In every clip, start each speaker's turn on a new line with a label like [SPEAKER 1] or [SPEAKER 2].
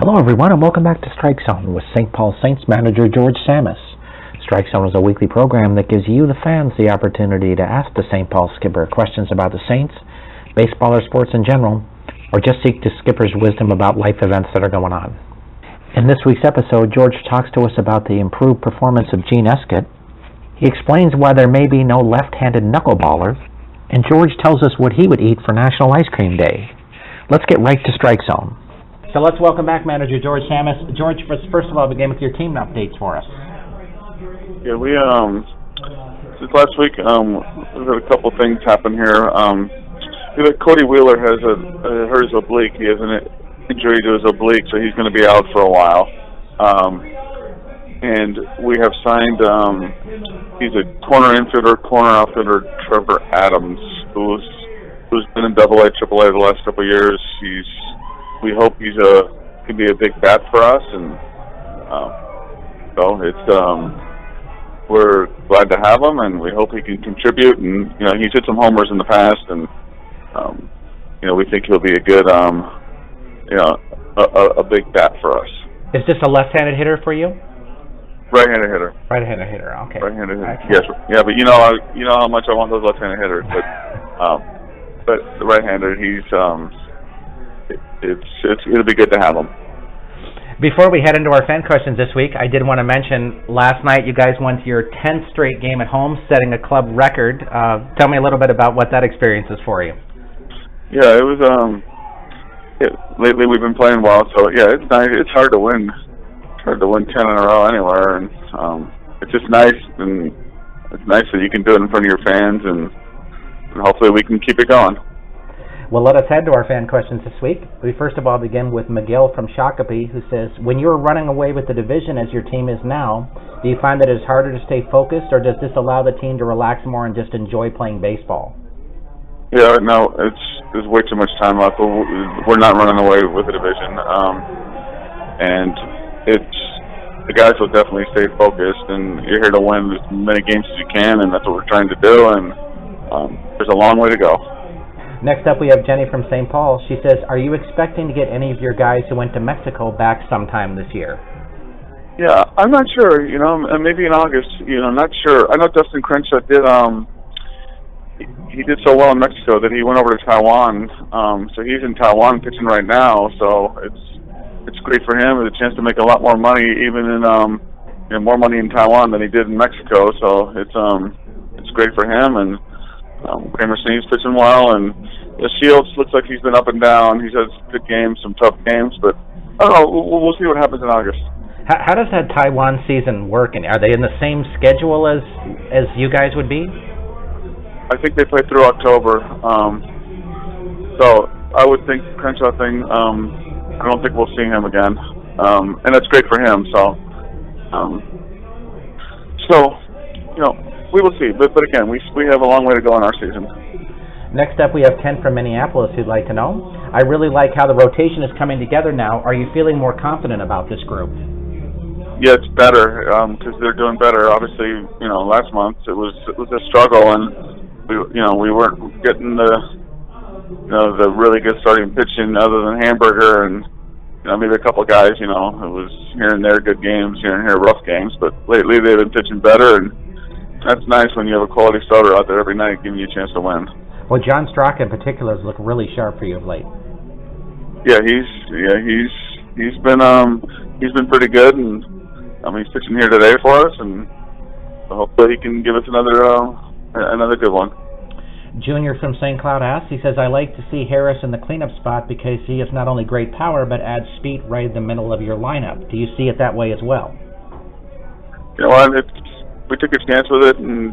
[SPEAKER 1] Hello everyone and welcome back to Strike Zone with St. Paul Saints Manager George Tsamis. Strike Zone is a weekly program that gives you, the fans, the opportunity to ask the St. Paul skipper questions about the Saints, baseball or sports in general, or just seek the skipper's wisdom about life events that are going on. In this week's episode, George talks to us about the improved performance of Gene Escat. He explains why there may be no left-handed knuckle-ballers, and George tells us what he would eat for National Ice Cream Day. Let's get right to Strike Zone. So let's welcome back Manager George Tsamis. George, first of all, begin with your team updates for us.
[SPEAKER 2] Yeah, we since last week we've had a couple things happen here. Cody Wheeler has hurt his oblique. He has an injury to his oblique, so he's going to be out for a while. And we have signed. He's a corner outfielder, Trevor Adams, who's been in AA, AAA the last couple of years. We hope he's can be a big bat for us, and so it's we're glad to have him, and we hope he can contribute. And he's hit some homers in the past, and we think he'll be a good a big bat for us.
[SPEAKER 1] Is this a left-handed hitter for you?
[SPEAKER 2] Right-handed hitter.
[SPEAKER 1] Right-handed hitter. Okay.
[SPEAKER 2] Right-handed hitter. Yes. Yeah, but you know how much I want those left-handed hitters, but the right-hander, it'll be good to have him.
[SPEAKER 1] Before we head into our fan questions this week, I did want to mention last night you guys went to your 10th straight game at home, setting a club record. Tell me a little bit about what that experience is for you. Yeah,
[SPEAKER 2] it was. Lately we've been playing well, so yeah, it's nice. It's hard to win. It's hard to win 10 in a row anywhere, and it's just nice, and it's nice that you can do it in front of your fans, and hopefully we can keep it going.
[SPEAKER 1] Well, let us head to our fan questions this week. We first of all begin with Miguel from Shakopee, who says, when you were running away with the division as your team is now, do you find that it's harder to stay focused, or does this allow the team to relax more and just enjoy playing baseball?
[SPEAKER 2] Yeah, no, there's way too much time left. We're not running away with the division, and the guys will definitely stay focused, and you're here to win as many games as you can, and that's what we're trying to do, and there's a long way to go.
[SPEAKER 1] Next up, we have Jenny from St. Paul. She says, are you expecting to get any of your guys who went to Mexico back sometime this year?
[SPEAKER 2] Yeah, I'm not sure. Maybe in August. Not sure. I know Dustin Crenshaw did. He did so well in Mexico that he went over to Taiwan. So he's in Taiwan pitching right now. So it's great for him. It's a chance to make a lot more money, even in more money in Taiwan than he did in Mexico. So it's great for him. And Kramer Sneed's pitching well, and Shields looks like he's been up and down. He's had good games, some tough games, but I don't know. We'll see what happens in August.
[SPEAKER 1] How does that Taiwan season work? And are they in the same schedule as you guys would be?
[SPEAKER 2] I think they play through October. So I would think Crenshaw thing. I don't think we'll see him again, and that's great for him. We will see, but again, we have a long way to go in our season.
[SPEAKER 1] Next up, we have Ken from Minneapolis who'd like to know, I really like how the rotation is coming together now. Are you feeling more confident about this group?
[SPEAKER 2] Yeah, it's better because they're doing better. Obviously, last month it was a struggle, and we weren't getting the really good starting pitching other than Hamburger and maybe a couple of guys. It was here and there good games, here and here rough games, but lately they've been pitching better, and that's nice when you have a quality starter out there every night giving you a chance to win. Well, John
[SPEAKER 1] Straka in particular has looked really sharp for you of late.
[SPEAKER 2] Yeah, he's been pretty good, and he's pitching here today for us, and hopefully he can give us another good one.
[SPEAKER 1] Junior from St. Cloud asks, he says, I like to see Harris in the cleanup spot because he has not only great power but adds speed right in the middle of your lineup. Do you see it that way as well?
[SPEAKER 2] We took a chance with it, and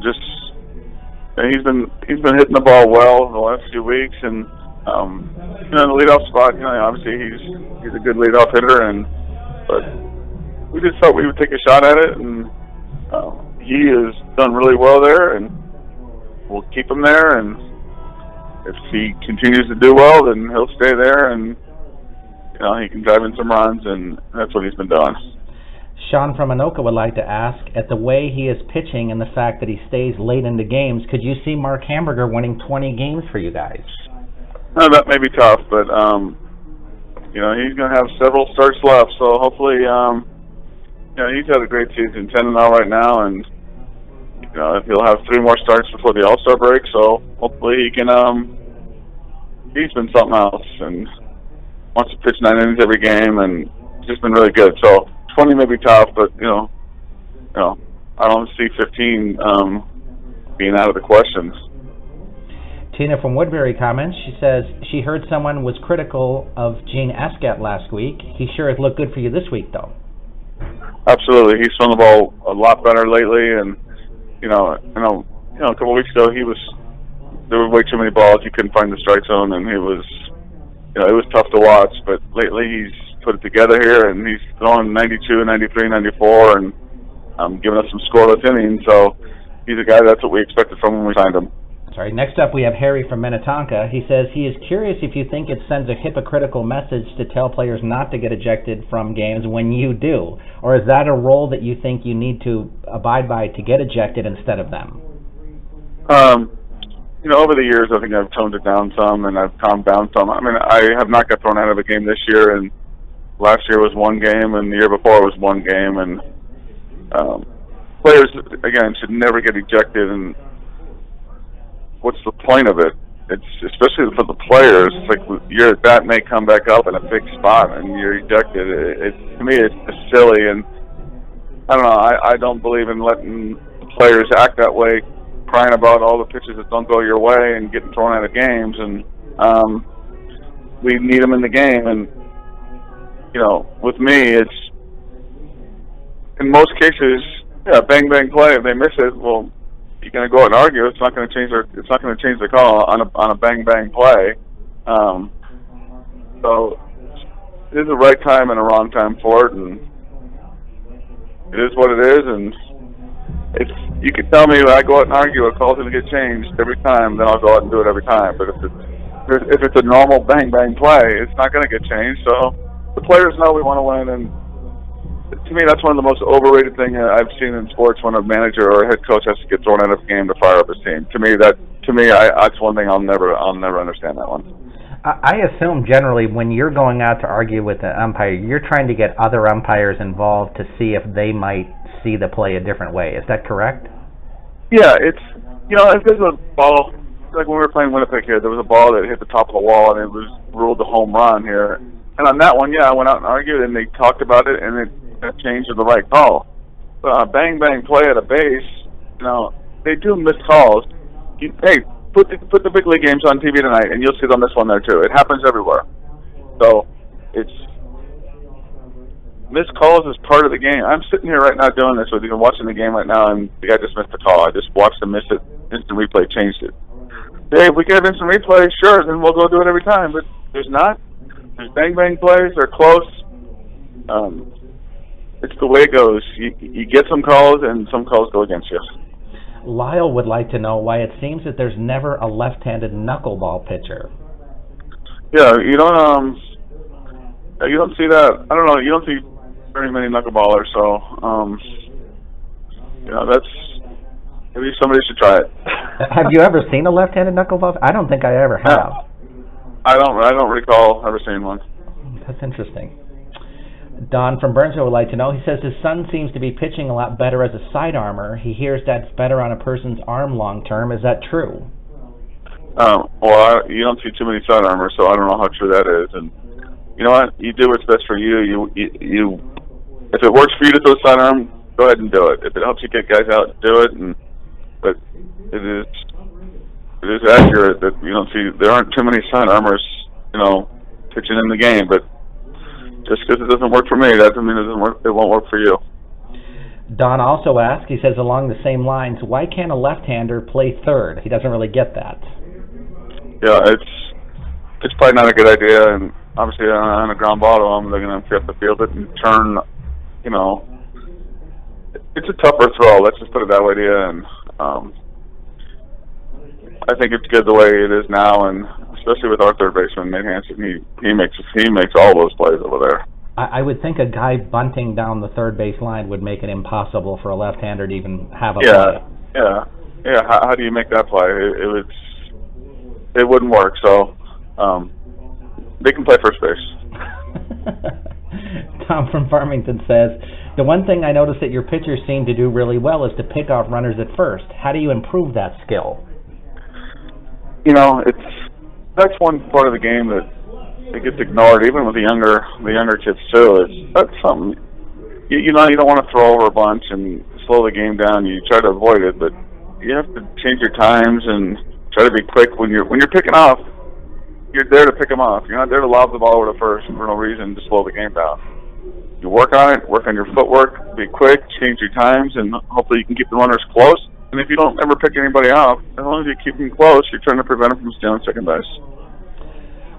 [SPEAKER 2] he's been hitting the ball well the last few weeks, and in the leadoff spot, obviously he's a good leadoff hitter, but we just thought we would take a shot at it, and he has done really well there, and we'll keep him there, and if he continues to do well, then he'll stay there, and he can drive in some runs, and that's what he's been doing.
[SPEAKER 1] Sean from Anoka would like to ask, at the way he is pitching and the fact that he stays late into games, could you see Mark Hamburger winning 20 games for you guys?
[SPEAKER 2] That may be tough, but he's going to have several starts left. So hopefully, he's had a great season, 10-0 right now, and he'll have 3 more starts before the All-Star break. So hopefully he can. He's been something else, and wants to pitch 9 innings every game, and just been really good. So 20 may be tough, but I don't see 15 being out of the question.
[SPEAKER 1] Tina from Woodbury comments. She says she heard someone was critical of Gene Escat last week. He sure has looked good for you this week, though.
[SPEAKER 2] Absolutely, he's thrown the ball a lot better lately, and a couple of weeks ago there were way too many balls. He couldn't find the strike zone, and it was tough to watch. But lately, he's put it together here, and he's throwing 92, 93, 94, and giving us some scoreless innings. So he's a guy that's what we expected from when we signed him.
[SPEAKER 1] Sorry. Next up, we have Harry from Minnetonka. He says he is curious if you think it sends a hypocritical message to tell players not to get ejected from games when you do, or is that a role that you think you need to abide by to get ejected instead of them?
[SPEAKER 2] Over the years, I think I've toned it down some, and I've calmed down some. I mean, I have not got thrown out of a game this year, and last year was 1 game, and the year before was 1 game, and players, again, should never get ejected, and what's the point of it? It's especially for the players. It's like your bat may come back up in a big spot and you're ejected. To me, it's silly, and I don't know. I don't believe in letting the players act that way, crying about all the pitches that don't go your way and getting thrown out of games. And we need them in the game. And with me, it's in most cases, bang bang play. If they miss it, well, you're going to go out and argue. It's not going to change the call on a bang bang play. So it is a right time and a wrong time for it, and it is what it is. And you can tell me when I go out and argue, a call's going to get changed every time. Then I'll go out and do it every time. But if it's a normal bang bang play, it's not going to get changed. So the players know we want to win, and to me, that's one of the most overrated things I've seen in sports when a manager or a head coach has to get thrown out of a game to fire up his team. To me, that's one thing I'll never understand that one.
[SPEAKER 1] I assume generally when you're going out to argue with an umpire, you're trying to get other umpires involved to see if they might see the play a different way. Is that correct?
[SPEAKER 2] Yeah, it's if there's a ball, like when we were playing Winnipeg here, there was a ball that hit the top of the wall and it was ruled a home run here. And on that one, I went out and argued, and they talked about it, and it changed to the right call. But on a bang bang play at a base, they do miss calls. Hey, put the big league games on TV tonight, and you'll see them miss one there too. It happens everywhere. So it's missed calls is part of the game. I'm sitting here right now doing this with you, watching the game right now, and the guy just missed the call. I just watched him miss it. Instant replay changed it. Hey, if we get instant replay, sure, then we'll go do it every time. But there's not. There's bang bang plays. They're close. It's the way it goes. You get some calls, and some calls go against you.
[SPEAKER 1] Lyle would like to know why it seems that there's never a left-handed knuckleball pitcher.
[SPEAKER 2] Yeah, you don't see that. I don't know. You don't see very many knuckleballers, so that's maybe somebody should try it.
[SPEAKER 1] Have you ever seen a left-handed knuckleball? I don't think I ever have.
[SPEAKER 2] I don't recall ever seeing one.
[SPEAKER 1] That's interesting. Don from Burnsville would like to know, he says his son seems to be pitching a lot better as a sidearmer. He hears that's better on a person's arm long term. Is that true?
[SPEAKER 2] You don't see too many sidearmers, so I don't know how true that is. And you know what? You do what's best for you. You if it works for you to throw sidearm, go ahead and do it. If it helps you get guys out, do it. But it is accurate that there aren't too many sidearmers, pitching in the game, but just because it doesn't work for me, that doesn't mean it won't work for you.
[SPEAKER 1] Don also asked, he says along the same lines, why can't a left-hander play third? He doesn't really get that. Yeah,
[SPEAKER 2] it's probably not a good idea, and obviously on a ground ball to them, they're going to have to field it and turn, it's a tougher throw, let's just put it that way to you, and I think it's good the way it is now, and especially with our third baseman, Nate Hansen, he makes all those plays over there.
[SPEAKER 1] I would think a guy bunting down the third base line would make it impossible for a left-hander to even have a play.
[SPEAKER 2] Yeah. How do you make that play? It wouldn't work. So they can play first base.
[SPEAKER 1] Tom from Farmington says, the one thing I noticed that your pitchers seem to do really well is to pick off runners at first. How do you improve that skill?
[SPEAKER 2] You know, that's one part of the game that it gets ignored, even with the younger kids too. That's something you know, you don't want to throw over a bunch and slow the game down. You try to avoid it, but you have to change your times and try to be quick when you're picking off. You're there to pick them off. You're not there to lob the ball over to first for no reason to slow the game down. You work on it, work on your footwork, be quick, change your times, and hopefully you can keep the runners close. And if you don't ever pick anybody off, as long as you keep them close, you're trying to prevent them from stealing second base.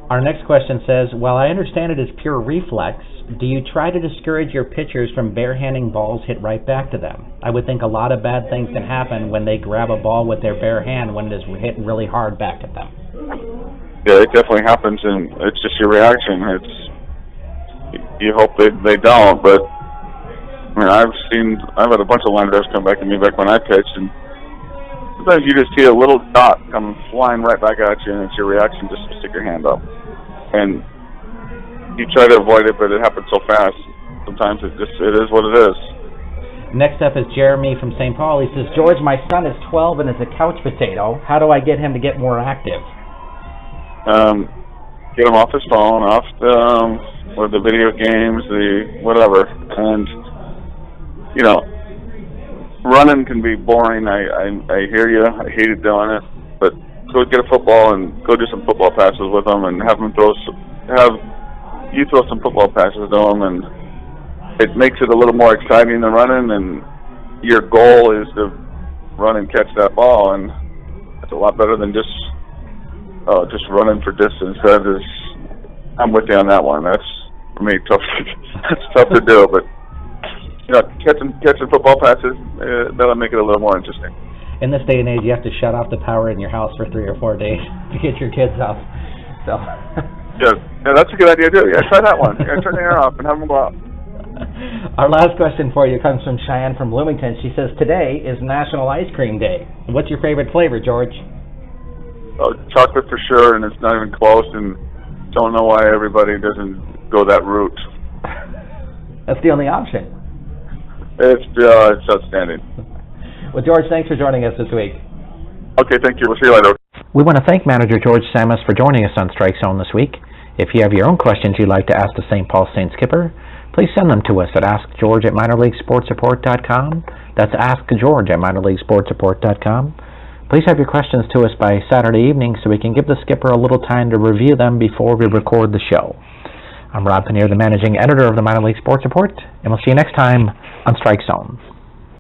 [SPEAKER 1] Our next question says, while I understand it is pure reflex, do you try to discourage your pitchers from barehanding balls hit right back to them? I would think a lot of bad things can happen when they grab a ball with their bare hand when it is hit really hard back at them.
[SPEAKER 2] Yeah, it definitely happens, and it's just your reaction. You hope they don't, but I mean, I've had a bunch of line drives come back to me back when I pitched, and sometimes you just see a little dot come flying right back at you, and it's your reaction just to stick your hand up. And you try to avoid it, but it happens so fast. Sometimes it is what it is.
[SPEAKER 1] Next up is Jeremy from St. Paul. He says, George, my son is 12 and is a couch potato. How do I get him to get more active?
[SPEAKER 2] Get him off his phone, off or the video games, the whatever. And, you know, running can be boring. I hear you. I hated doing it. But go get a football and go do some football passes with them and have you throw some football passes to them, and it makes it a little more exciting than running, and your goal is to run and catch that ball, and it's a lot better than just running for distance. I'm with you on that one. That's, for me, tough. That's tough to do, but you know, catching football passes, that'll make it a little more interesting.
[SPEAKER 1] In this day and age, you have to shut off the power in your house for 3 or 4 days to get your kids up. So.
[SPEAKER 2] Yeah, that's a good idea too. Yeah, try that one. Yeah, turn the air off and have them go out.
[SPEAKER 1] Our last question for you comes from Cheyenne from Bloomington. She says, today is National Ice Cream Day. What's your favorite flavor, George?
[SPEAKER 2] Chocolate for sure, and it's not even close, and don't know why everybody doesn't go that route.
[SPEAKER 1] That's the only option.
[SPEAKER 2] It's outstanding.
[SPEAKER 1] Well, George, thanks for joining us this week.
[SPEAKER 2] Okay, thank you. We'll see you later.
[SPEAKER 1] We want to thank Manager George Tsamis for joining us on Strike Zone this week. If you have your own questions you'd like to ask the St. Paul Saints skipper, please send them to us at askgeorge@minorleaguesportsreport.com. That's askgeorge@minorleaguesportsreport.com. Please have your questions to us by Saturday evening so we can give the skipper a little time to review them before we record the show. I'm Rob Pannier, the managing editor of the Minor League Sports Report, and we'll see you next time on Strike Zone.